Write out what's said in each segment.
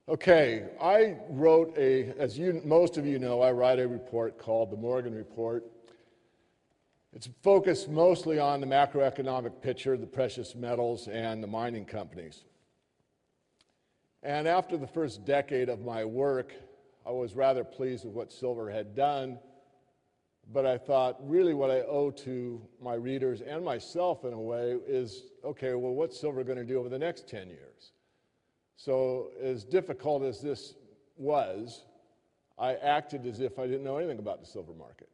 Okay, I wrote as most of you know, I write a report called the Morgan Report. It's focused mostly on the macroeconomic picture, the precious metals, and the mining companies. And after the first decade of my work, I was rather pleased with what silver had done, but I thought really what I owe to my readers and myself in a way is, okay, well, what's silver going to do over the next 10 years? So as difficult as this was, I acted as if I didn't know anything about the silver market.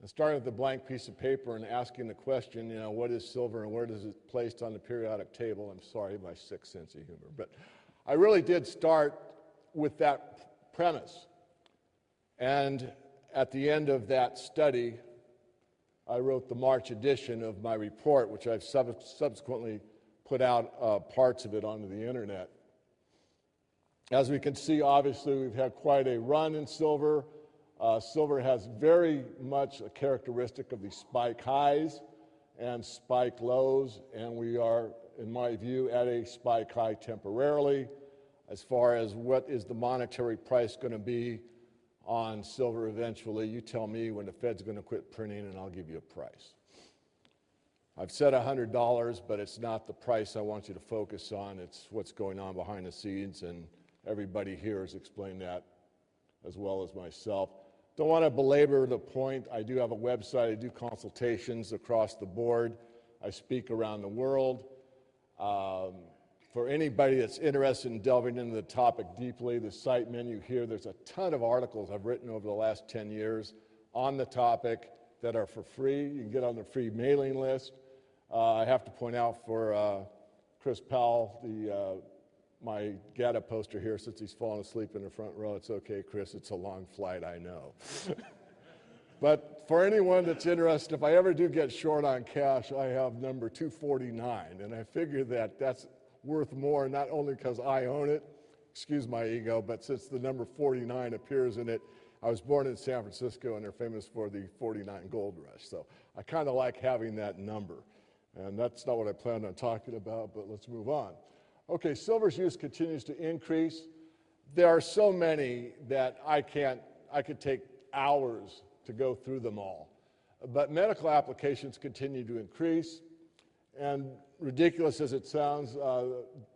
I started with a blank piece of paper and asking the question, you know, what is silver and where does it placed on the periodic table? I'm sorry, my sick sense of humor. But I really did start with that premise. And at the end of that study, I wrote the March edition of my report, which I've subsequently put out parts of it onto the internet. As we can see, obviously, we've had quite a run in silver. Silver has very much a characteristic of the spike highs and spike lows, and we are, in my view, at a spike high temporarily. As far as what is the monetary price going to be on silver eventually, you tell me when the Fed's going to quit printing and I'll give you a price. I've said $100, but it's not the price I want you to focus on. It's what's going on behind the scenes, and everybody here has explained that as well as myself. Don't want to belabor the point. I do have a website. I do consultations across the board. I speak around the world. For anybody that's interested in delving into the topic deeply, the site menu here, there's a ton of articles I've written over the last 10 years on the topic that are for free. You can get on the free mailing list. I have to point out for Chris Powell, my GATA poster here, since he's fallen asleep in the front row. It's okay, Chris, it's a long flight, I know. But for anyone that's interested, if I ever do get short on cash, I have number 249, and I figure that that's worth more, not only because I own it, excuse my ego, but since the number 49 appears in it. I was born in San Francisco, and they're famous for the 49 gold rush, so I kind of like having that number. And that's not what I planned on talking about, but let's move on. Okay, silver's use continues to increase. There are so many that I could take hours to go through them all. But medical applications continue to increase, and ridiculous as it sounds,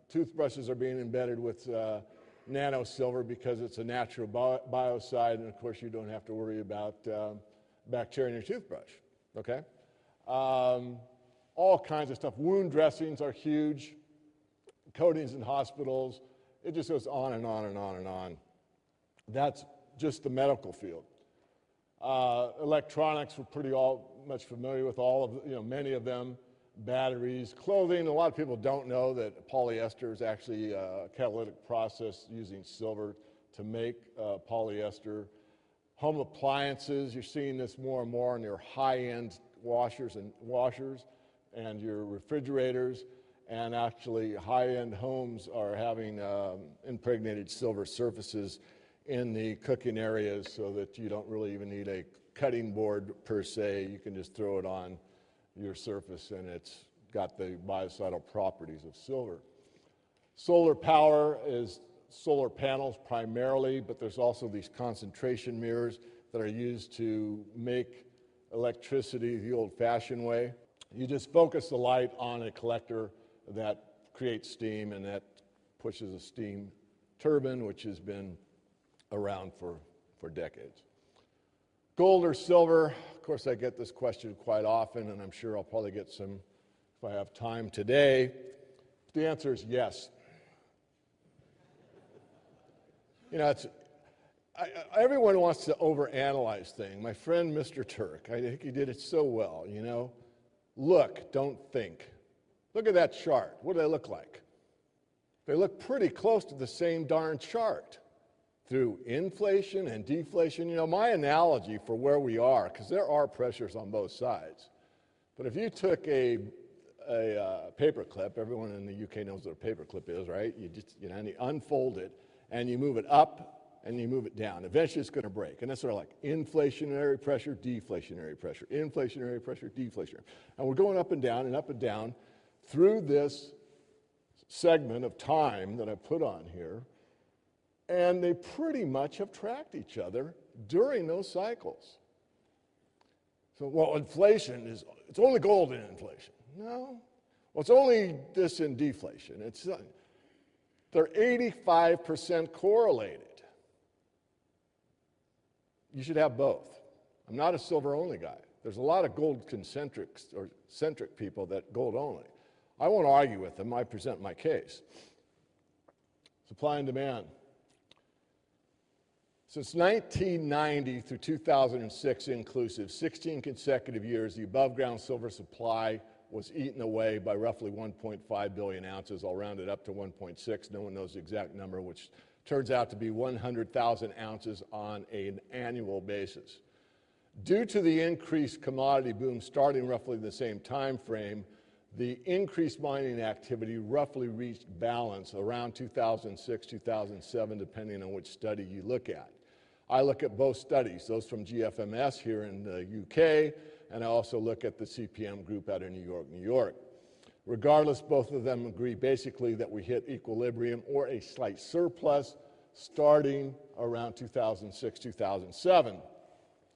toothbrushes are being embedded with nano silver because it's a natural biocide, and of course you don't have to worry about bacteria in your toothbrush, okay? All kinds of stuff. Wound dressings are huge. Coatings in hospitals. It just goes on and on and on and on. That's just the medical field. Electronics, we're pretty much familiar with many of them. Batteries, clothing. A lot of people don't know that polyester is actually a catalytic process using silver to make polyester. Home appliances, you're seeing this more and more in your high-end washers and your refrigerators, and actually high-end homes are having impregnated silver surfaces in the cooking areas so that you don't really even need a cutting board per se. You can just throw it on your surface and it's got the biocidal properties of silver. Solar power is solar panels primarily, but there's also these concentration mirrors that are used to make electricity the old-fashioned way. You just focus the light on a collector that creates steam, and that pushes a steam turbine, which has been around for decades. Gold or silver? Of course, I get this question quite often, and I'm sure I'll probably get some if I have time today. The answer is yes. You know, everyone wants to overanalyze things. My friend, Mr. Turk, I think he did it so well, you know. Look, don't think. Look at that chart. What do they look like? They look pretty close to the same darn chart through inflation and deflation. You know, my analogy for where we are, because there are pressures on both sides, but if you took a paper clip, everyone in the UK knows what a paper clip is, right? You just, you know, and you unfold it, and you move it up, and you move it down. Eventually it's going to break, and that's sort of like inflationary pressure, deflationary pressure, inflationary pressure, deflationary. And we're going up and down through this segment of time that I put on here, And they pretty much have tracked each other during those cycles. So, well, inflation is, it's only gold in inflation. No. Well, it's only this in deflation. They're 85% correlated. You should have both. I'm not a silver-only guy. There's a lot of gold-concentric or centric people that gold-only. I won't argue with them. I present my case. Supply and demand. Since 1990 through 2006 inclusive, 16 consecutive years, the above-ground silver supply was eaten away by roughly 1.5 billion ounces. I'll round it up to 1.6. No one knows the exact number, which turns out to be 100,000 ounces on an annual basis. Due to the increased commodity boom starting roughly the same time frame, the increased mining activity roughly reached balance around 2006, 2007, depending on which study you look at. I look at both studies, those from GFMS here in the UK, and I also look at the CPM group out of New York, New York. Regardless, both of them agree basically that we hit equilibrium or a slight surplus starting around 2006, 2007.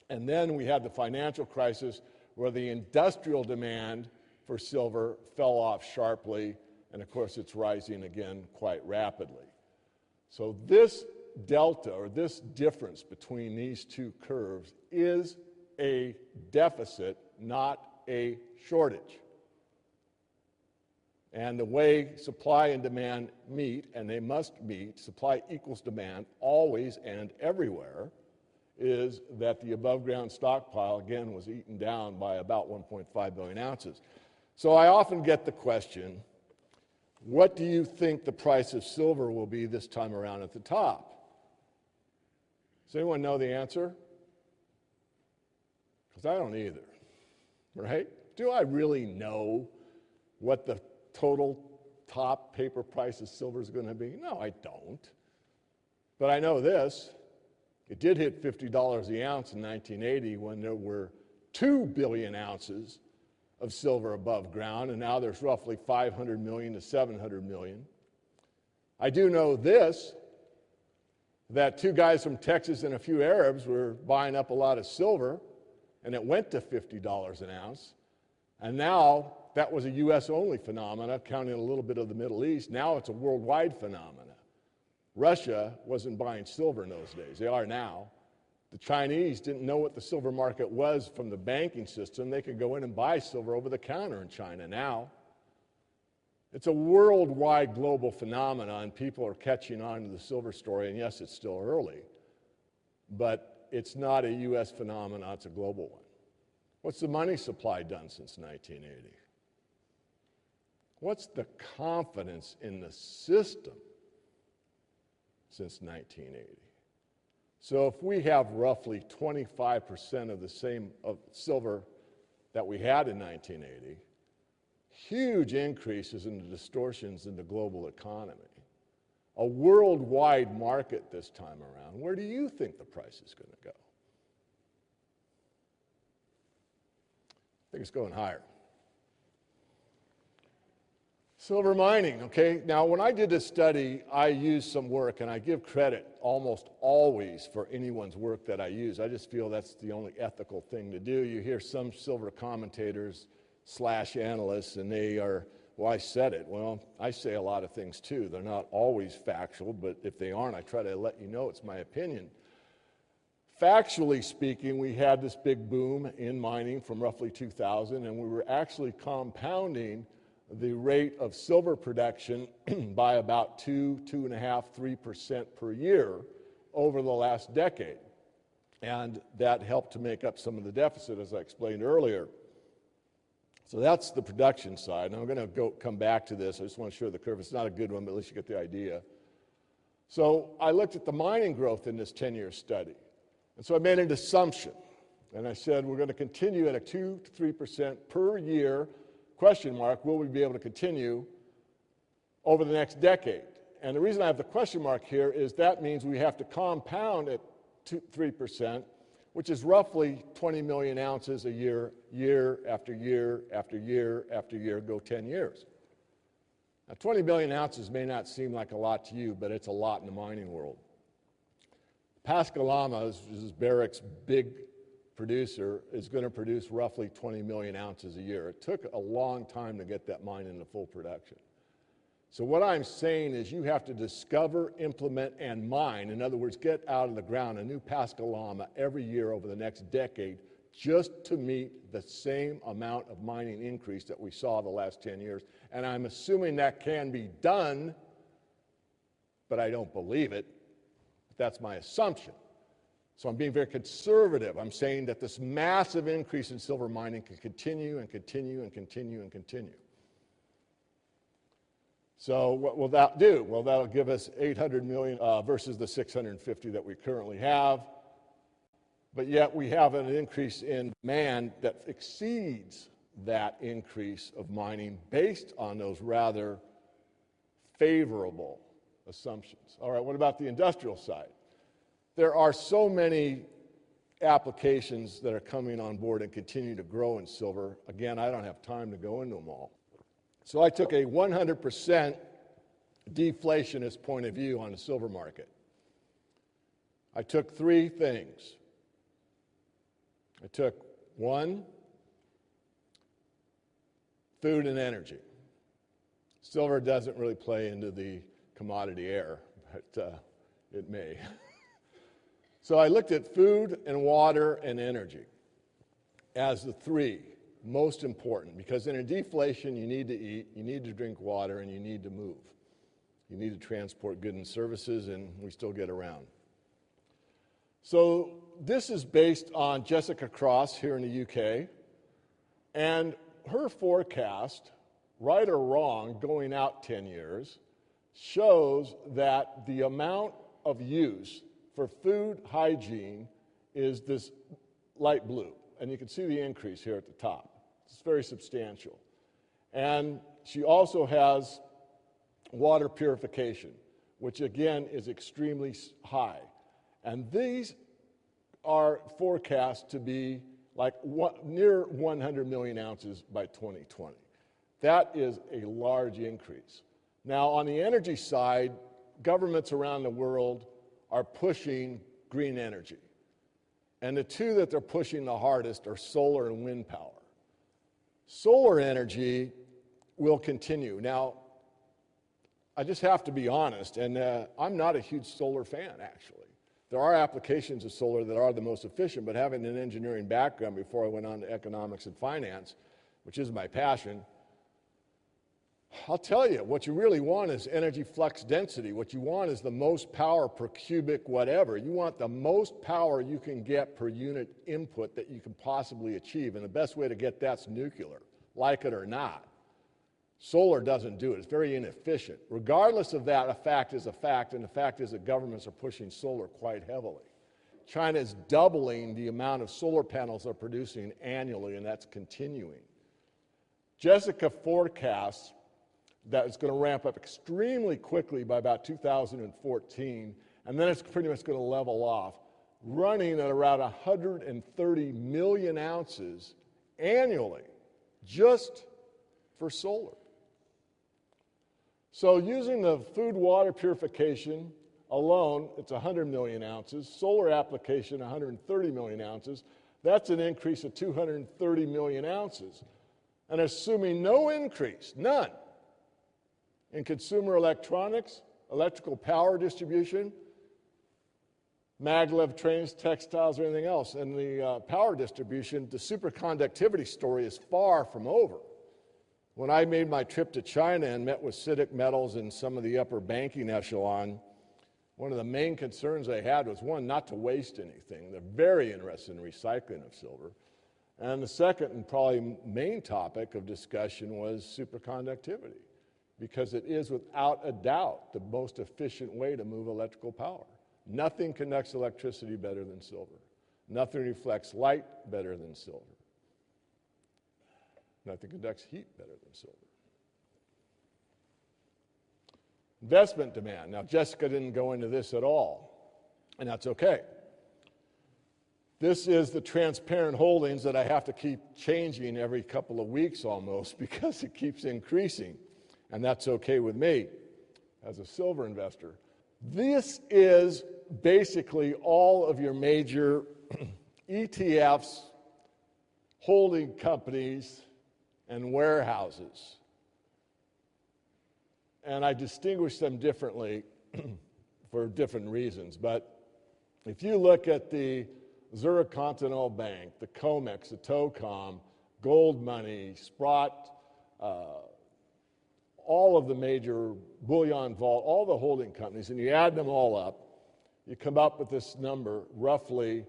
And then we had the financial crisis where the industrial demand for silver fell off sharply, and of course it's rising again quite rapidly. So this delta, or this difference between these two curves, is a deficit, not a shortage. And the way supply and demand meet, and they must meet, supply equals demand always and everywhere, is that the above-ground stockpile, again, was eaten down by about 1.5 billion ounces. So I often get the question, what do you think the price of silver will be this time around at the top? Does anyone know the answer? Because I don't either, right? Do I really know what the total top paper price of silver is going to be? No, I don't. But I know this. It did hit $50 the ounce in 1980 when there were 2 billion ounces of silver above ground, and now there's roughly 500 million to 700 million. I do know this, that two guys from Texas and a few Arabs were buying up a lot of silver, and it went to $50 an ounce. And now that was a US-only phenomena, counting a little bit of the Middle East. Now it's a worldwide phenomena. Russia wasn't buying silver in those days. They are now. The Chinese didn't know what the silver market was from the banking system. They could go in and buy silver over the counter in China now. It's a worldwide global phenomenon, and people are catching on to the silver story, and yes, it's still early, but it's not a US phenomenon, it's a global one. What's the money supply done since 1980? What's the confidence in the system since 1980? So if we have roughly 25% of the same of silver that we had in 1980, huge increases in the distortions in the global economy, a worldwide market this time around, where do you think the price is going to go? I think it's going higher. Silver mining, okay? Now, when I did this study, I used some work, and I give credit almost always for anyone's work that I use. I just feel that's the only ethical thing to do. You hear some silver commentators / analysts, and they are, well, I said it. Well, I say a lot of things too. They're not always factual, but if they aren't, I try to let you know it's my opinion. Factually speaking, we had this big boom in mining from roughly 2000, and we were actually compounding the rate of silver production by about 2.5%, 3% per year over the last decade. And that helped to make up some of the deficit, as I explained earlier. So that's the production side. And I'm going to come back to this. I just want to show the curve. It's not a good one, but at least you get the idea. So I looked at the mining growth in this 10-year study. And so I made an assumption. And I said, we're going to continue at a 2 to 3% per year, question mark, will we be able to continue over the next decade? And the reason I have the question mark here is that means we have to compound at 3%, which is roughly 20 million ounces a year, year after year after year after year, go 10 years. Now, 20 million ounces may not seem like a lot to you, but it's a lot in the mining world. Pascalama is Barrick's big producer, is going to produce roughly 20 million ounces a year. It took a long time to get that mine into full production. So what I'm saying is you have to discover, implement, and mine. In other words, get out of the ground a new Pascalama every year over the next decade just to meet the same amount of mining increase that we saw the last 10 years. And I'm assuming that can be done, but I don't believe it. That's my assumption. So I'm being very conservative. I'm saying that this massive increase in silver mining can continue and continue and continue and continue. So what will that do? Well, that'll give us 800 million versus the 650 that we currently have. But yet we have an increase in demand that exceeds that increase of mining based on those rather favorable assumptions. All right, what about the industrial side? There are so many applications that are coming on board and continue to grow in silver. Again, I don't have time to go into them all. So I took a 100% deflationist point of view on the silver market. I took three things. I took one, food and energy. Silver doesn't really play into the commodity air, but it may. So I looked at food and water and energy as the three most important, because in a deflation you need to eat, you need to drink water, and you need to move. You need to transport goods and services, and we still get around. So this is based on Jessica Cross here in the UK, and her forecast, right or wrong, going out 10 years, shows that the amount of use for food hygiene is this light blue. And you can see the increase here at the top. It's very substantial. And she also has water purification, which again is extremely high. And these are forecast to be like near 100 million ounces by 2020. That is a large increase. Now, on the energy side, governments around the world are pushing green energy. And the two that they're pushing the hardest are solar and wind power. Solar energy will continue. Now, I just have to be honest, and I'm not a huge solar fan, actually. There are applications of solar that are the most efficient, but having an engineering background before I went on to economics and finance, which is my passion, I'll tell you, what you really want is energy flux density. What you want is the most power per cubic whatever. You want the most power you can get per unit input that you can possibly achieve, and the best way to get that's nuclear, like it or not. Solar doesn't do it. It's very inefficient. Regardless of that, a fact is a fact, and the fact is that governments are pushing solar quite heavily. China is doubling the amount of solar panels they're producing annually, and that's continuing. Jessica forecasts that it's going to ramp up extremely quickly by about 2014, and then it's pretty much going to level off, running at around 130 million ounces annually, just for solar. So using the food water purification alone, it's 100 million ounces. Solar application, 130 million ounces. That's an increase of 230 million ounces. And assuming no increase, none, in consumer electronics, electrical power distribution, maglev trains, textiles, or anything else. And the power distribution, the superconductivity story is far from over. When I made my trip to China and met with CITIC Metals and some of the upper banking echelon, one of the main concerns they had was, one, not to waste anything. They're very interested in recycling of silver. And the second and probably main topic of discussion was superconductivity, because it is without a doubt the most efficient way to move electrical power. Nothing conducts electricity better than silver. Nothing reflects light better than silver. Nothing conducts heat better than silver. Investment demand. Now, Jessica didn't go into this at all, and that's okay. This is the transparent holdings that I have to keep changing every couple of weeks almost, because it keeps increasing, and that's okay with me as a silver investor. This is basically all of your major ETFs, holding companies, and warehouses. And I distinguish them differently for different reasons. But if you look at the Zurich Continental Bank, the COMEX, the TOCOM, Gold Money, Sprott, all of the major bullion vault, all the holding companies, and you add them all up, you come up with this number, roughly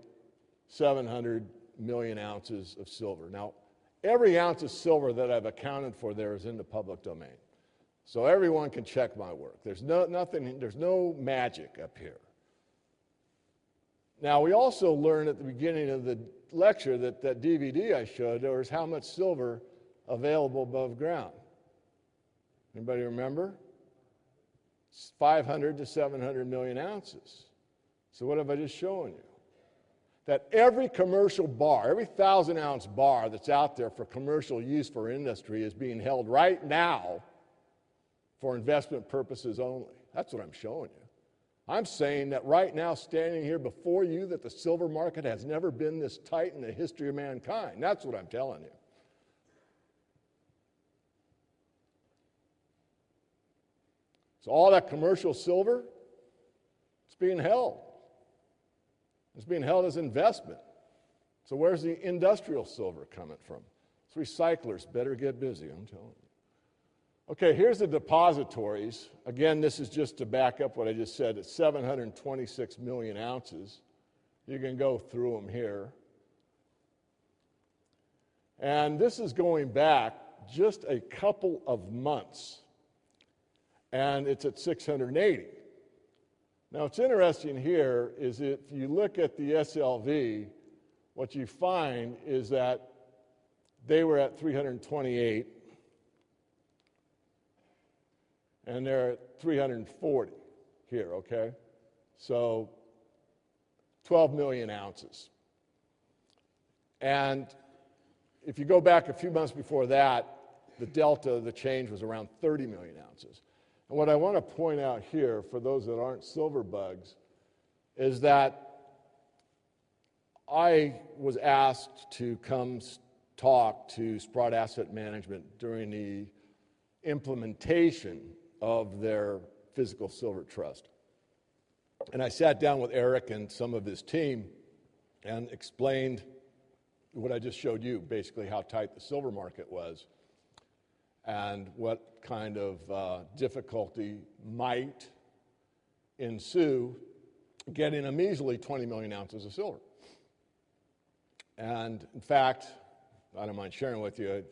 700 million ounces of silver. Now, every ounce of silver that I've accounted for there is in the public domain. So everyone can check my work. There's no magic up here. Now, we also learned at the beginning of the lecture that DVD I showed, there was how much silver available above ground. Anybody remember? It's 500 to 700 million ounces. So what have I just shown you? That every commercial bar, every 1,000-ounce bar that's out there for commercial use for industry is being held right now for investment purposes only. That's what I'm showing you. I'm saying that right now, standing here before you, that the silver market has never been this tight in the history of mankind. That's what I'm telling you. So all that commercial silver, it's being held. It's being held as investment. So where's the industrial silver coming from? So recyclers better get busy, I'm telling you. Okay, here's the depositories. Again, this is just to back up what I just said. It's 726 million ounces. You can go through them here. And this is going back just a couple of months. And it's at 680. Now, what's interesting here is if you look at the SLV, what you find is that they were at 328, and they're at 340 here, okay? So 12 million ounces. And if you go back a few months before that, the delta, the change was around 30 million ounces. And what I want to point out here, for those that aren't silver bugs, is that I was asked to come talk to Sprott Asset Management during the implementation of their physical silver trust. And I sat down with Eric and some of his team and explained what I just showed you, basically how tight the silver market was and what kind of difficulty might ensue getting a measly 20 million ounces of silver. And in fact, I don't mind sharing with you,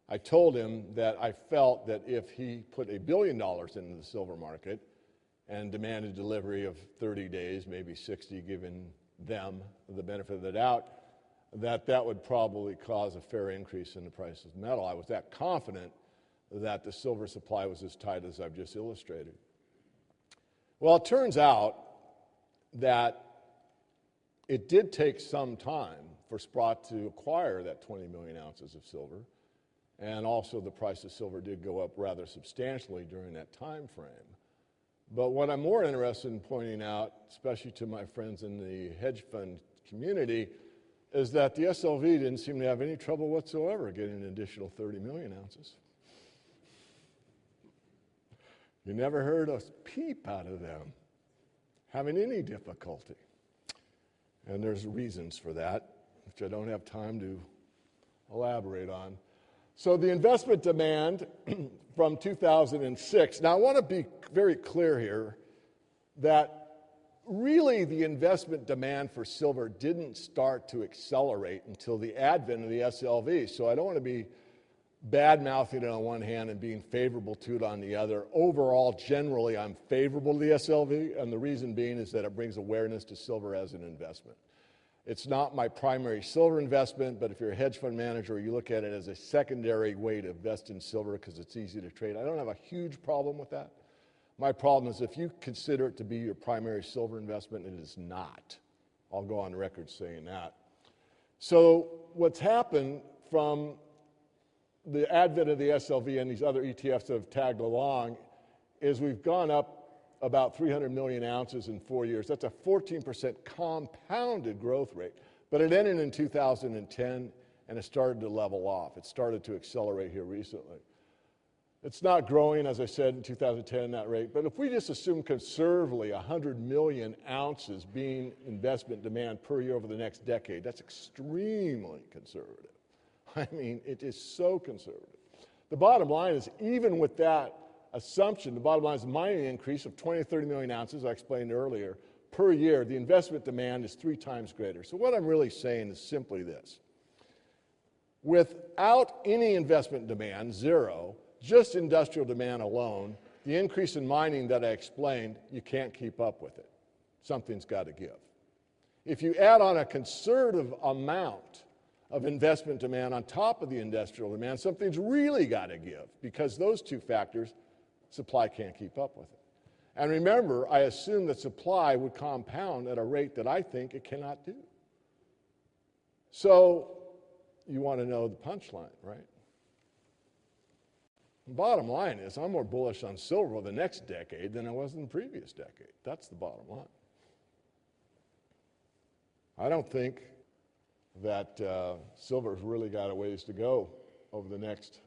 I told him that I felt that if he put $1 billion into the silver market and demanded delivery of 30 days, maybe 60, giving them the benefit of the doubt, that would probably cause a fair increase in the price of metal. I was that confident that the silver supply was as tight as I've just illustrated. Well, it turns out that it did take some time for Sprott to acquire that 20 million ounces of silver, and also the price of silver did go up rather substantially during that time frame. But what I'm more interested in pointing out, especially to my friends in the hedge fund community, is that the SLV didn't seem to have any trouble whatsoever getting an additional 30 million ounces. You never heard a peep out of them having any difficulty. And there's reasons for that, which I don't have time to elaborate on. So the investment demand from 2006, now I want to be very clear here that really the investment demand for silver didn't start to accelerate until the advent of the SLV. So I don't want to be bad-mouthing it on one hand and being favorable to it on the other. Overall, generally, I'm favorable to the SLV, and the reason being is that it brings awareness to silver as an investment. It's not my primary silver investment, but if you're a hedge fund manager, you look at it as a secondary way to invest in silver because it's easy to trade. I don't have a huge problem with that. My problem is if you consider it to be your primary silver investment, it is not. I'll go on record saying that. So what's happened from the advent of the SLV and these other ETFs that have tagged along is we've gone up about 300 million ounces in 4 years. That's a 14% compounded growth rate. But it ended in 2010, and it started to level off. It started to accelerate here recently. It's not growing, as I said, in 2010 at that rate, but if we just assume conservatively 100 million ounces being investment demand per year over the next decade, that's extremely conservative. I mean, it is so conservative. The bottom line is, even with that assumption, the bottom line is a mining increase of 20 to 30 million ounces, I explained earlier, per year. The investment demand is 3 times greater. So what I'm really saying is simply this. Without any investment demand, zero, just industrial demand alone, the increase in mining that I explained, you can't keep up with it. Something's got to give. If you add on a conservative amount of investment demand on top of the industrial demand, something's really got to give, because those two factors, supply can't keep up with it. And remember, I assume that supply would compound at a rate that I think it cannot do. So you want to know the punchline, right? The bottom line is, I'm more bullish on silver the next decade than I was in the previous decade. That's the bottom line. I don't think that silver's really got a ways to go over the next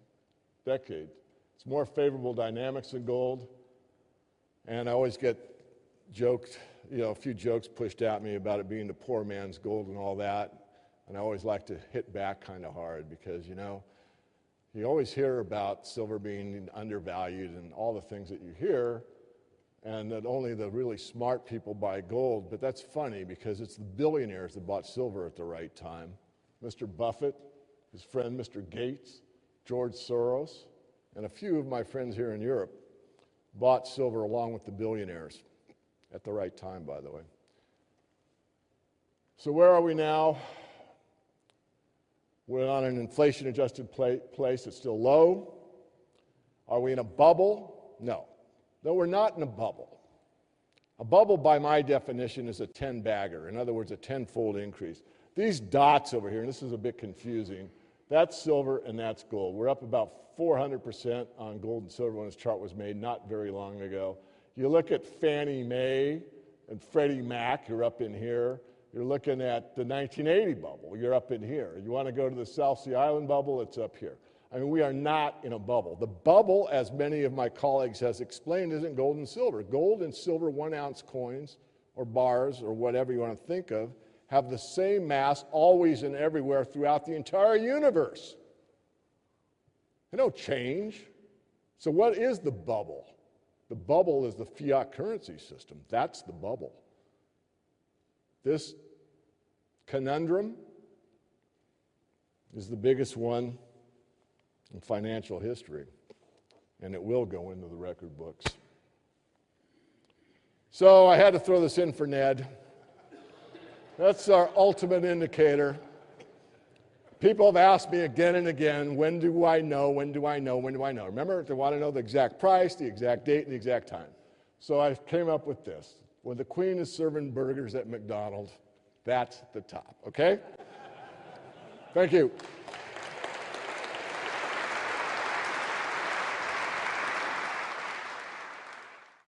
decade. It's more favorable dynamics than gold. And I always get joked, a few jokes pushed at me about it being the poor man's gold and all that. And I always like to hit back kind of hard because, you always hear about silver being undervalued and all the things that you hear, and that only the really smart people buy gold. But that's funny because it's the billionaires that bought silver at the right time. Mr. Buffett, his friend Mr. Gates, George Soros, and a few of my friends here in Europe bought silver along with the billionaires at the right time, by the way. So where are we now? We're on an inflation-adjusted place that's still low. Are we in a bubble? No. No, we're not in a bubble. A bubble, by my definition, is a 10-bagger. In other words, a 10-fold increase. These dots over here, and this is a bit confusing, that's silver and that's gold. We're up about 400% on gold and silver when this chart was made not very long ago. You look at Fannie Mae and Freddie Mac, you're up in here. You're looking at the 1980 bubble, you're up in here. You want to go to the South Sea Island bubble, it's up here. I mean, we are not in a bubble. The bubble, as many of my colleagues has explained, isn't gold and silver. Gold and silver 1-ounce coins or bars or whatever you want to think of have the same mass always and everywhere throughout the entire universe. They don't change. So what is the bubble? The bubble is the fiat currency system. That's the bubble. This conundrum is the biggest one in financial history, and it will go into the record books. So I had to throw this in for Ned. That's our ultimate indicator. People have asked me again and again, when do I know, when do I know, when do I know? Remember, they want to know the exact price, the exact date, and the exact time. So I came up with this. When the Queen is serving burgers at McDonald's, that's the top, okay? Thank you.